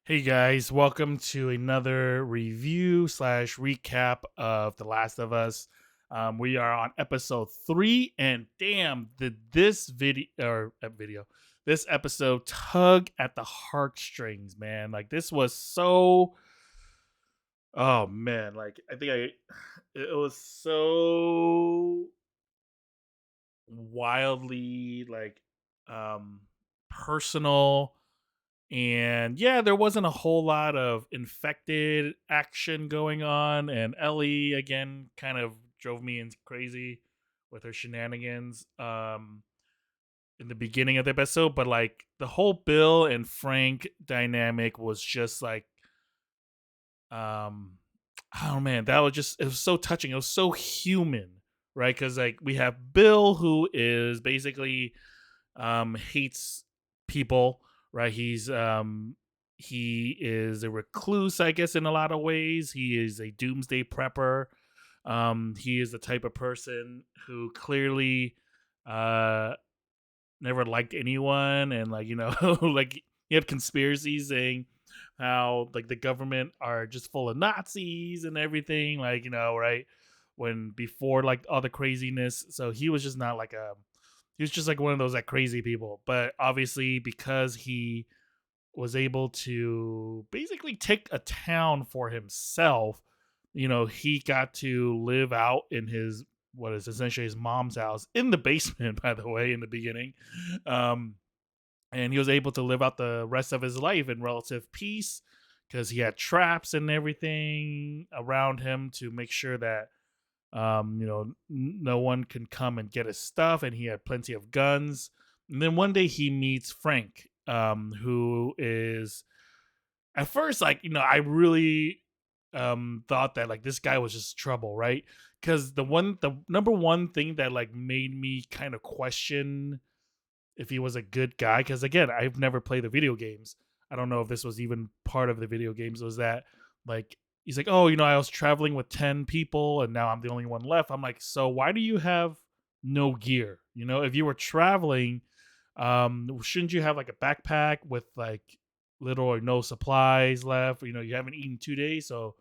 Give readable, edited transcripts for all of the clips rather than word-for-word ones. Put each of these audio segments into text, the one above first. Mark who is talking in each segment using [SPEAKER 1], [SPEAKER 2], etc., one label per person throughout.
[SPEAKER 1] Hey guys, welcome to another review slash recap of The Last of Us. We are on episode 3, and damn, did this this episode tug at the heartstrings, man. Like this was so, oh man, like it was so wildly um personal. And yeah, there wasn't a whole lot of infected action going on. And Ellie again kind of drove me crazy with her shenanigans in the beginning of the episode. But like the whole Bill and Frank dynamic was just like um oh man, that was just, it was so touching. It was so human, right? Because like we have Bill who is basically hates people, right? He is a recluse, I guess, in a lot of ways. He is a doomsday prepper. He is the type of person who clearly uh never liked anyone, and like, like you have conspiracies saying how like the government are just full of Nazis and everything, like, right? When before like all the craziness. So he was just not like a he was just like one of those like crazy people. But obviously, because he was able to basically take a town for himself, he got to live out in his, what is essentially his mom's house in the basement, by the way, in the beginning. Um, and he was able to live out the rest of his life in relative peace because he had traps and everything around him to make sure that no one can come and get his stuff, and he had plenty of guns. And then one day he meets Frank, who is at first like, I really thought that like this guy was just trouble, right? Because the number one thing that like made me kind of question if he was a good guy, because again, I've never played the video games. I don't know if this was even part of the video games. Was that like he's like, oh, I was traveling with 10 people and now I'm the only one left. I'm like, so why do you have no gear? If you were traveling, shouldn't you have like a backpack with like little or no supplies left? You haven't eaten 2 days, so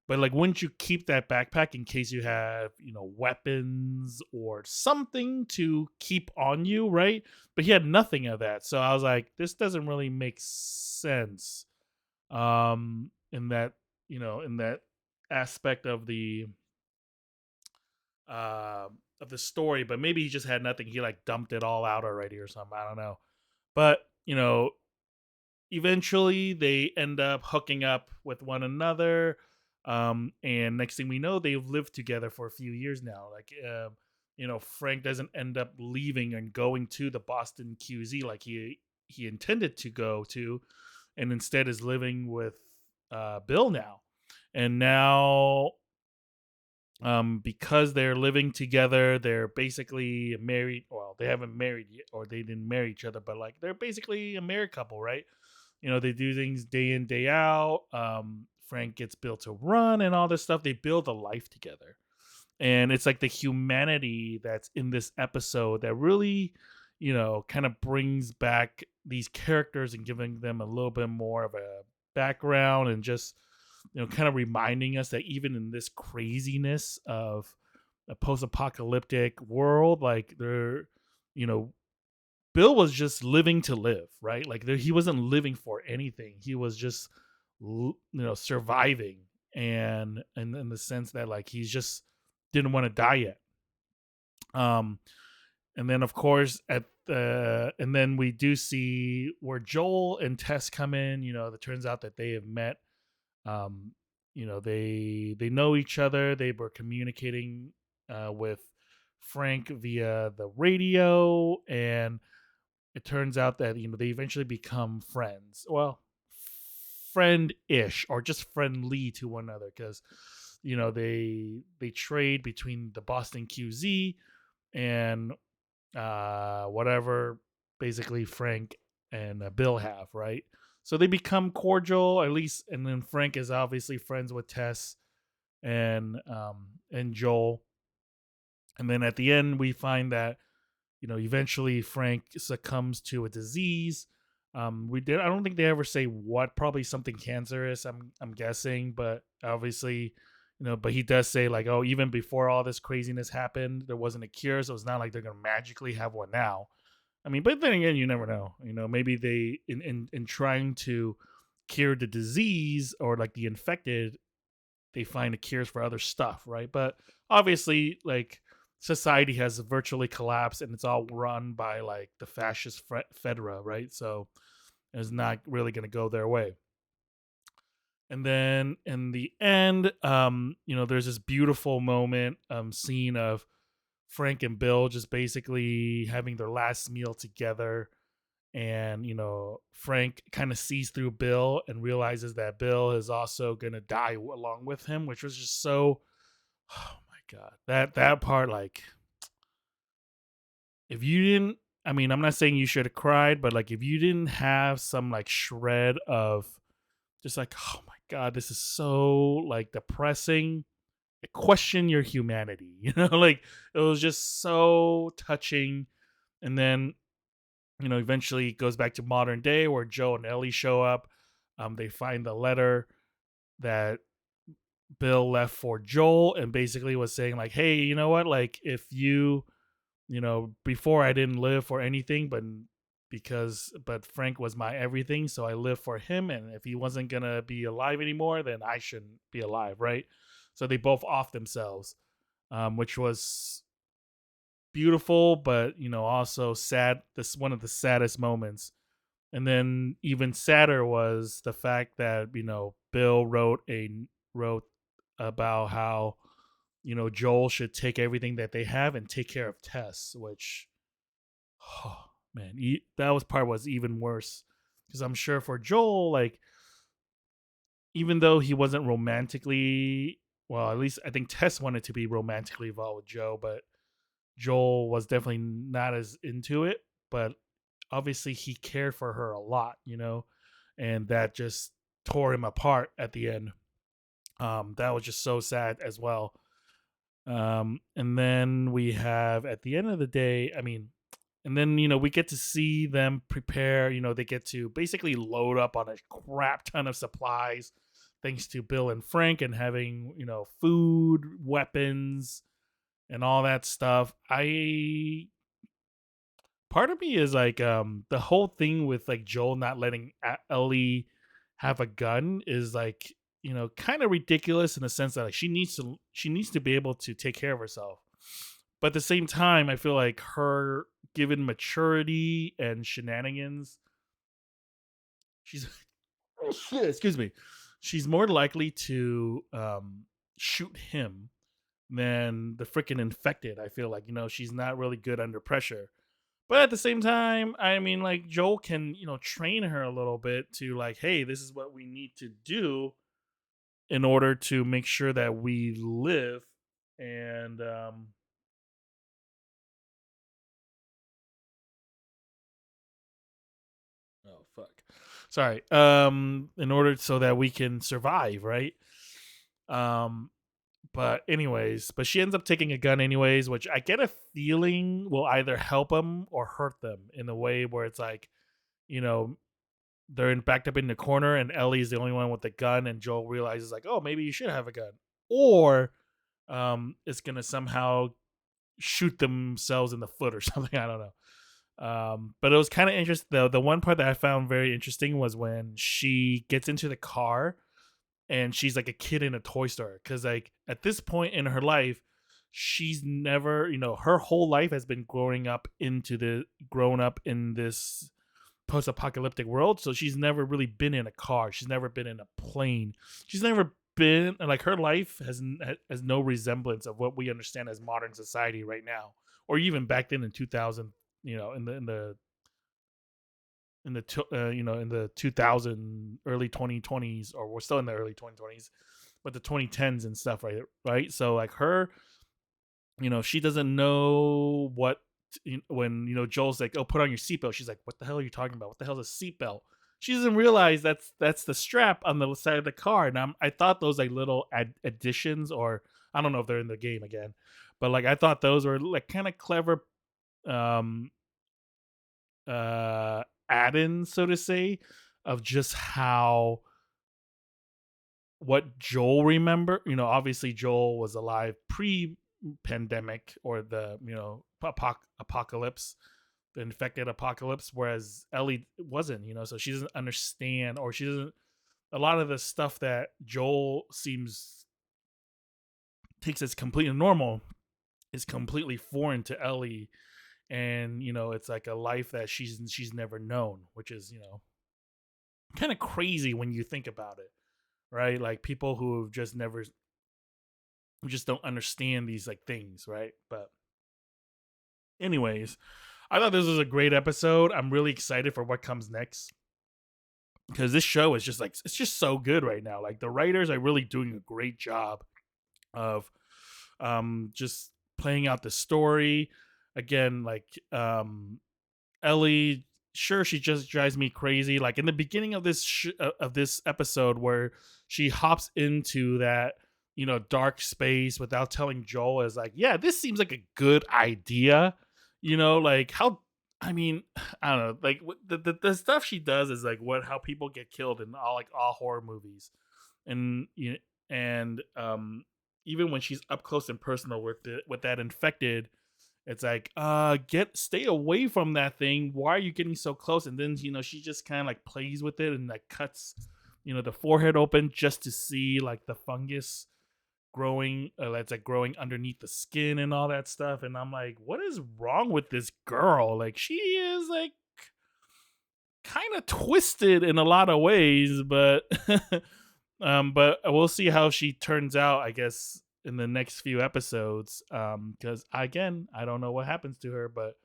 [SPEAKER 1] but like, wouldn't you keep that backpack in case you have, weapons or something to keep on you, right? But he had nothing of that. So I was like, this doesn't really make sense. In that, in that aspect of the story, but maybe he just had nothing. He like dumped it all out already or something. I don't know. But, eventually they end up hooking up with one another, and next thing we know, they've lived together for a few years now. Like, Frank doesn't end up leaving and going to the Boston QZ like he intended to go to, and instead is living with Bill now. And now, because they're living together, they're basically married. Well, they haven't married yet, or they didn't marry each other, but like they're basically a married couple, right? They do things day in, day out. Frank gets Bill to run and all this stuff. They build a life together. And it's like the humanity that's in this episode that really, kind of brings back these characters and giving them a little bit more of a background, and just, kind of reminding us that even in this craziness of a post apocalyptic world, like you know, Bill was just living to live, right? Like he wasn't living for anything. He was just, surviving, and in the sense that like he's just didn't want to die yet. Um, and then of course and then we do see where Joel and Tess come in. It turns out that they have met. Um, they know each other. They were communicating with Frank via the radio, and it turns out that they eventually become friends. Well, friend-ish, or just friendly to one another, because they trade between the Boston QZ and whatever basically Frank and Bill have, right? So they become cordial, at least, and then Frank is obviously friends with Tess and Joel. And then at the end we find that eventually Frank succumbs to a disease, We did. I don't think they ever say what. Probably something cancerous. I'm guessing, but obviously, But he does say like, oh, even before all this craziness happened, there wasn't a cure, so it's not like they're gonna magically have one now. I mean, but then again, you never know. Maybe they in trying to cure the disease or like the infected, they find a cures for other stuff, right? But obviously, like society has virtually collapsed, and it's all run by like the fascist Fedra, right? So it's not really going to go their way. And then in the end, there's this beautiful moment, scene of Frank and Bill just basically having their last meal together. And, Frank kind of sees through Bill and realizes that Bill is also going to die along with him, which was just so, oh my God. That part, like, if you didn't, I mean, I'm not saying you should have cried, but like, if you didn't have some like shred of just like, oh my God, this is so like depressing. Question your humanity, like it was just so touching. And then, eventually it goes back to modern day where Joe and Ellie show up. They find the letter that Bill left for Joel and basically was saying, like, hey, you know what? Like, if before I didn't live for anything, but Frank was my everything. So I lived for him. And if he wasn't going to be alive anymore, then I shouldn't be alive. Right. So they both off themselves, which was beautiful, but, also sad. This is one of the saddest moments. And then even sadder was the fact that, Bill wrote about how, Joel should take everything that they have and take care of Tess, which, oh man, that was part was even worse. Because I'm sure for Joel, like, even though he wasn't romantically, well, at least I think Tess wanted to be romantically involved with Joe, but Joel was definitely not as into it. But obviously he cared for her a lot, and that just tore him apart at the end. That was just so sad as well. And then we have at the end of the day, I mean, and then we get to see them prepare. They get to basically load up on a crap ton of supplies, thanks to Bill and Frank, and having food, weapons, and all that stuff. I Part of me is like the whole thing with like Joel not letting Ellie have a gun is like kind of ridiculous in the sense that like she needs to be able to take care of herself, but at the same time I feel like her, given maturity and shenanigans, she's excuse me, she's more likely to shoot him than the freaking infected. I feel like she's not really good under pressure. But at the same time, I mean, like Joel can, train her a little bit to like, hey, this is what we need to do in order to make sure that we live. And oh fuck, sorry. In order so that we can survive, right? Um, but anyways, but she ends up taking a gun anyways, which I get a feeling will either help them or hurt them in a way where it's like, you know, they're backed up in the corner and Ellie's the only one with the gun and Joel realizes like, oh, maybe you should have a gun. Or it's gonna somehow shoot themselves in the foot or something. I don't know. But it was kind of interesting though. The one part that I found very interesting was when she gets into the car and she's like a kid in a toy store. Cause like at this point in her life, she's never, her whole life has been grown up in this post-apocalyptic world, so she's never really been in a car, she's never been in a plane, she's never been like, her life has no resemblance of what we understand as modern society right now, or even back then in 2000, in the 2000 early 2020s, or we're still in the early 2020s, but the 2010s and stuff, right. So like her, she doesn't know what, when Joel's like, "Oh, put on your seatbelt." She's like, "What the hell are you talking about? What the hell is a seatbelt?" She doesn't realize that's the strap on the side of the car. And I thought those like little additions, or I don't know if they're in the game again, but like I thought those were like kind of clever, um, add-in, so to say, of just how what Joel remember. Obviously Joel was alive pre-pandemic, or the apocalypse, the infected apocalypse, whereas Ellie wasn't. So she doesn't understand, or she doesn't. A lot of the stuff that Joel seems takes as completely normal is completely foreign to Ellie, and it's like a life that she's never known, which is kind of crazy when you think about it, right? Like people who have just never, who just don't understand these like things, right? But anyways, I thought this was a great episode. I'm really excited for what comes next, because this show is just like, it's just so good right now. Like the writers are really doing a great job of just playing out the story. Again, like Ellie, sure, she just drives me crazy. Like in the beginning of this episode, where she hops into that dark space without telling Joel, is like, yeah, this seems like a good idea. Like how, I mean, I don't know, like the stuff she does is like how people get killed in all horror movies, and and even when she's up close and personal with that infected, it's like, stay away from that thing. Why are you getting so close? And then, she just kind of like plays with it and like cuts, the forehead open just to see like the fungus growing, that's like growing underneath the skin and all that stuff. And I'm like, what is wrong with this girl? Like, she is like kind of twisted in a lot of ways, but but we'll see how she turns out, I guess, in the next few episodes. Because again, I don't know what happens to her, but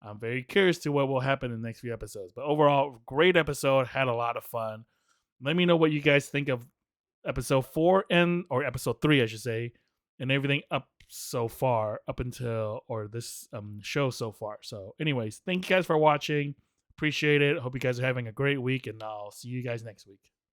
[SPEAKER 1] I'm very curious to what will happen in the next few episodes. But overall, great episode. Had a lot of fun. Let me know what you guys think of episode 4 or episode 3, I should say, and everything up so far, up until, or this show so far. So, anyways, thank you guys for watching. Appreciate it. Hope you guys are having a great week, and I'll see you guys next week.